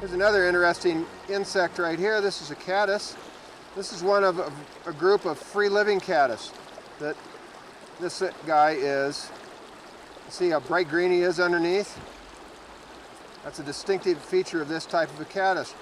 Here's another interesting insect right here. This is a caddis. This is one of a group of free-living caddis. That this guy is, see how bright green he is underneath? That's a distinctive feature of this type of a caddis.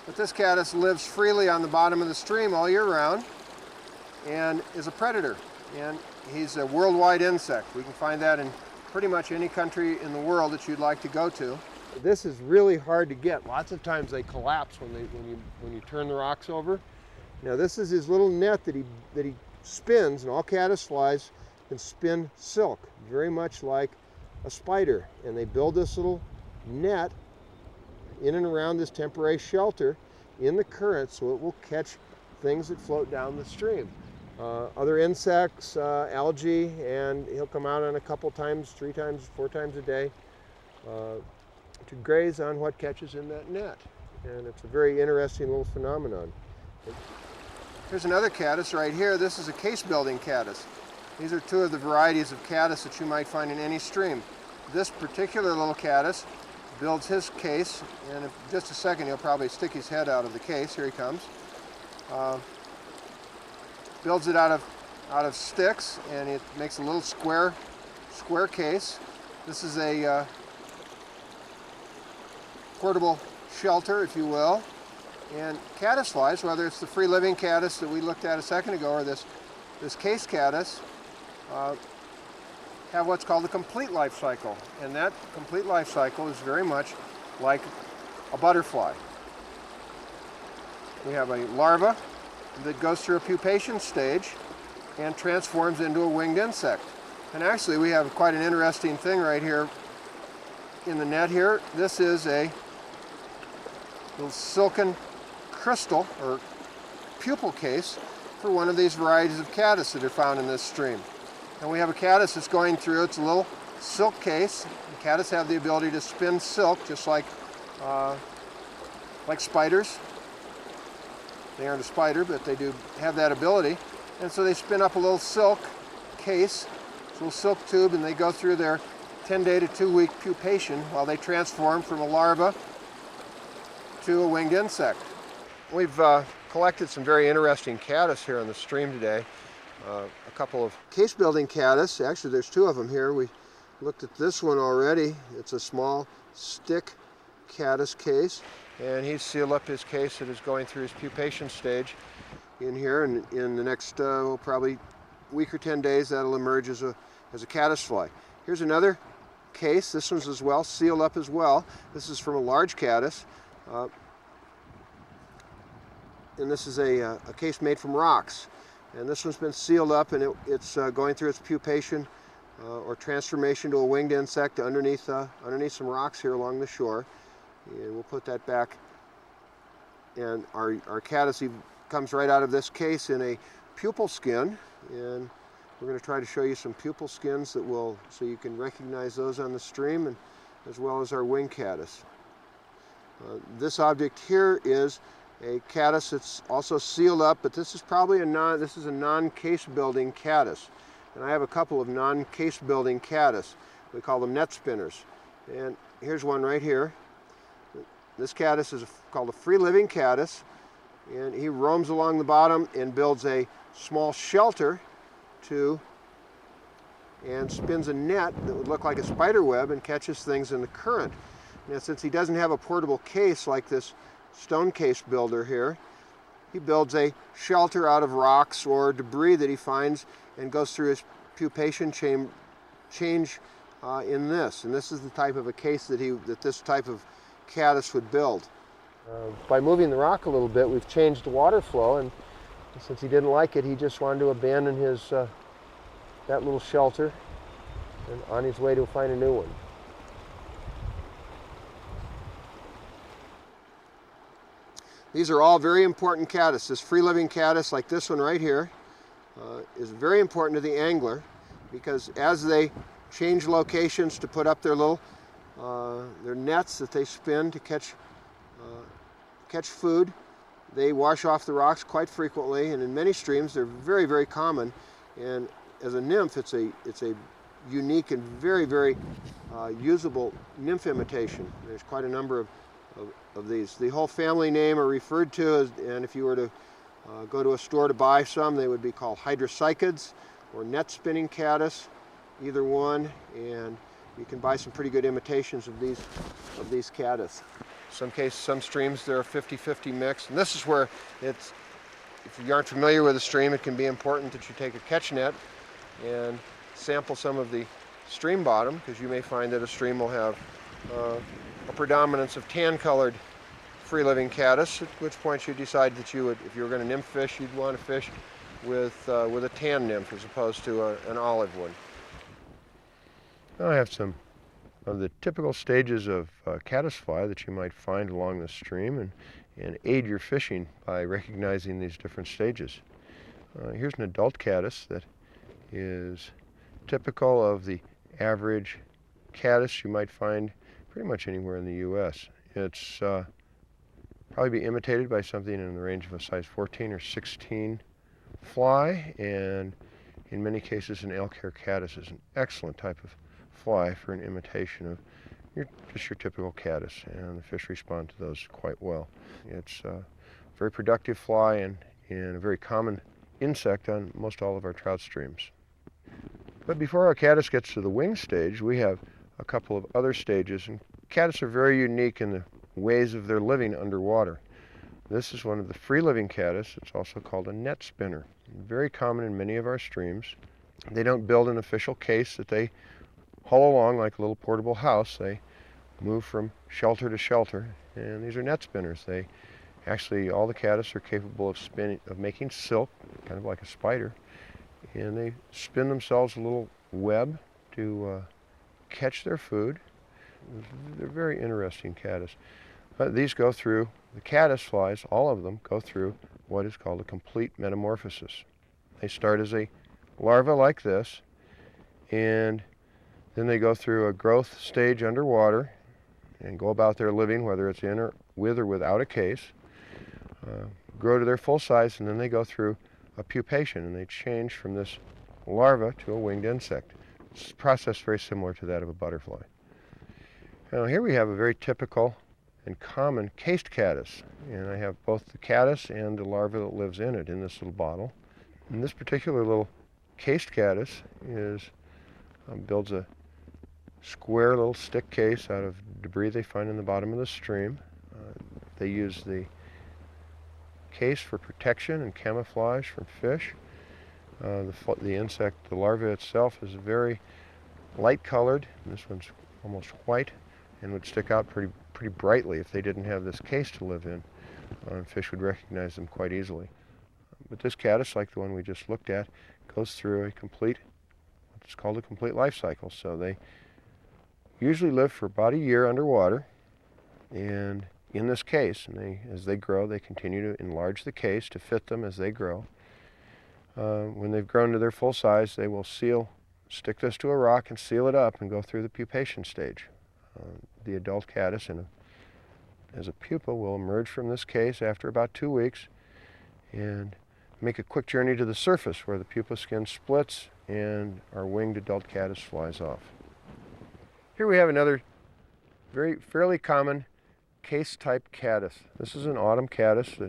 But this caddis lives freely on the bottom of the stream all year round and is a predator. And he's a worldwide insect. We can find that in pretty much any country in the world that you'd like to go to. This is really hard to get. Lots of times they collapse when you turn the rocks over. Now this is his little net that he spins, and all caddisflies can spin silk, very much like a spider. And they build this little net in and around this temporary shelter in the current so it will catch things that float down the stream. Other insects, algae, and he'll come out on a couple times, 3 times, 4 times a day to graze on what catches in that net. And it's a very interesting little phenomenon. Here's another caddis right here. This is a case-building caddis. These are 2 of the varieties of caddis that you might find in any stream. This particular little caddis builds his case, and in just a second he'll probably stick his head out of the case. Here he comes. Builds it out of sticks, and it makes a little square case. This is a portable shelter, if you will. And caddisflies, whether it's the free-living caddis that we looked at a second ago or this case caddis, have what's called a complete life cycle. And that complete life cycle is very much like a butterfly. We have a larva that goes through a pupation stage and transforms into a winged insect. And actually we have quite an interesting thing right here in the net here. This is a little silken crystal or pupal case for one of these varieties of caddis that are found in this stream. And we have a caddis that's going through its little silk case. The caddis have the ability to spin silk just like spiders. They aren't a spider, but they do have that ability. And so they spin up a little silk case, a little silk tube, and they go through their 10-day to 2-week pupation while they transform from a larva to a winged insect. We've collected some very interesting caddis here on the stream today. A couple of case-building caddis. Actually, there's 2 of them here. We looked at this one already. It's a small stick caddis case, and he's sealed up his case that is going through his pupation stage in here, and in the next probably week or 10 days that'll emerge as a caddisfly. Here's another case. This one's as well sealed up as well. This is from a large caddis, and this is a case made from rocks. And this one's been sealed up, and it's going through its pupation or transformation to a winged insect underneath some rocks here along the shore. And we'll put that back. And our caddis comes right out of this case in a pupal skin. And we're going to try to show you some pupal skins so you can recognize those on the stream, and as well as our wing caddis. This object here is a caddis that's also sealed up, but this is probably a non-case building caddis. And I have a couple of non-case building caddis. We call them net spinners. And here's one right here. This caddis is called a free-living caddis, and he roams along the bottom and builds a small shelter and spins a net that would look like a spider web and catches things in the current. Now, since he doesn't have a portable case like this stone case builder here, he builds a shelter out of rocks or debris that he finds and goes through his pupation change in this. And this is the type of a case that this type of caddis would build. By moving the rock a little bit, we've changed the water flow, and since he didn't like it, he just wanted to abandon that little shelter and on his way to find a new one. These are all very important caddis. This free-living caddis, like this one right here, is very important to the angler, because as they change locations to put up their nets that they spin to catch food, they wash off the rocks quite frequently, and in many streams they're very, very common. And as a nymph, it's a unique and very, very usable nymph imitation. There's quite a number of of these. The whole family name are referred to as, and if you were to go to a store to buy some, they would be called hydrocycads or net spinning caddis, either one, and you can buy some pretty good imitations of these caddis. Some cases, some streams, they're a 50-50 mix, and this is where it's, if you aren't familiar with a stream, it can be important that you take a catch net and sample some of the stream bottom, because you may find that a stream will have a predominance of tan-colored free-living caddis, at which point you decide that you would, if you were going to nymph fish, you'd want to fish with a tan nymph as opposed to an olive one. Now I have some of the typical stages of caddisfly that you might find along the stream and aid your fishing by recognizing these different stages. Here's an adult caddis that is typical of the average caddis you might find pretty much anywhere in the U.S. It's probably be imitated by something in the range of a size 14 or 16 fly, and in many cases an elk hair caddis is an excellent type of fly for an imitation of just your typical caddis, and the fish respond to those quite well. It's a very productive fly and a very common insect on most all of our trout streams. But before our caddis gets to the wing stage, we have a couple of other stages, and caddis are very unique in the ways of their living underwater. This is one of the free-living caddis. It's also called a net spinner. Very common in many of our streams. They don't build an official case that they haul along like a little portable house. They move from shelter to shelter, and these are net spinners. They actually, all the caddis are capable of making silk, kind of like a spider, and they spin themselves a little web to catch their food. They're very interesting caddis. But these go through, the caddisflies, all of them go through what is called a complete metamorphosis. They start as a larva like this, and then they go through a growth stage underwater and go about their living, whether it's in or with or without a case, grow to their full size, and then they go through a pupation, and they change from this larva to a winged insect. It's a process very similar to that of a butterfly. Now here we have a very typical and common cased caddis, and I have both the caddis and the larva that lives in it in this little bottle. And this particular little cased caddis builds a square little stick case out of debris they find in the bottom of the stream. They use the case for protection and camouflage from fish. The insect, the larva itself, is very light colored. This one's almost white and would stick out pretty brightly if they didn't have this case to live in. Fish would recognize them quite easily. But this caddis, like the one we just looked at, goes through what's called a complete life cycle. So they usually live for about a year underwater, and in this case, and as they grow, they continue to enlarge the case to fit them as they grow. When they've grown to their full size, they will stick this to a rock and seal it up and go through the pupation stage. The adult caddis, as a pupa, will emerge from this case after about 2 weeks and make a quick journey to the surface where the pupa skin splits and our winged adult caddis flies off. Here we have another fairly common case-type caddis. This is an autumn caddis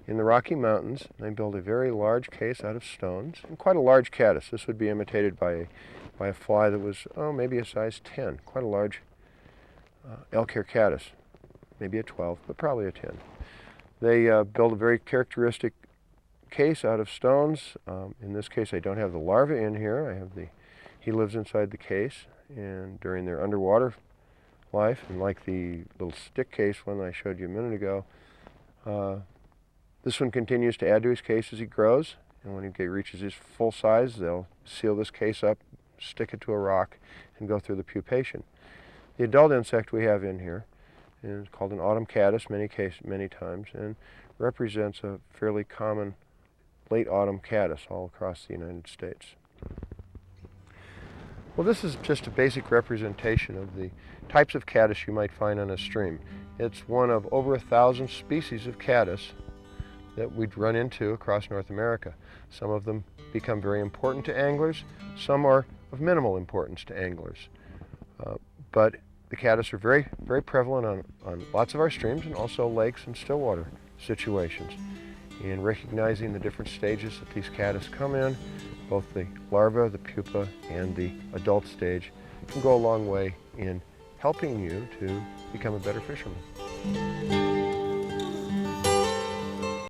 in the Rocky Mountains. They build a very large case out of stones, and quite a large caddis. This would be imitated by a fly that was, maybe a size 10, quite a large elk hair caddis, maybe a 12, but probably a 10. They build a very characteristic case out of stones. In this case, I don't have the larva in here. He lives inside the case, and during their underwater life, and like the little stick case one I showed you a minute ago, this one continues to add to his case as he grows, and when he reaches his full size, they'll seal this case up, stick it to a rock, and go through the pupation. The adult insect we have in here is called an autumn caddis many times, and represents a fairly common late autumn caddis all across the United States. Well, this is just a basic representation of the types of caddis you might find on a stream. It's one of over 1,000 species of caddis that we'd run into across North America. Some of them become very important to anglers, some are of minimal importance to anglers. But The caddis are very prevalent on lots of our streams and also lakes and stillwater situations. And recognizing the different stages that these caddis come in, both the larva, the pupa, and the adult stage, can go a long way in helping you to become a better fisherman.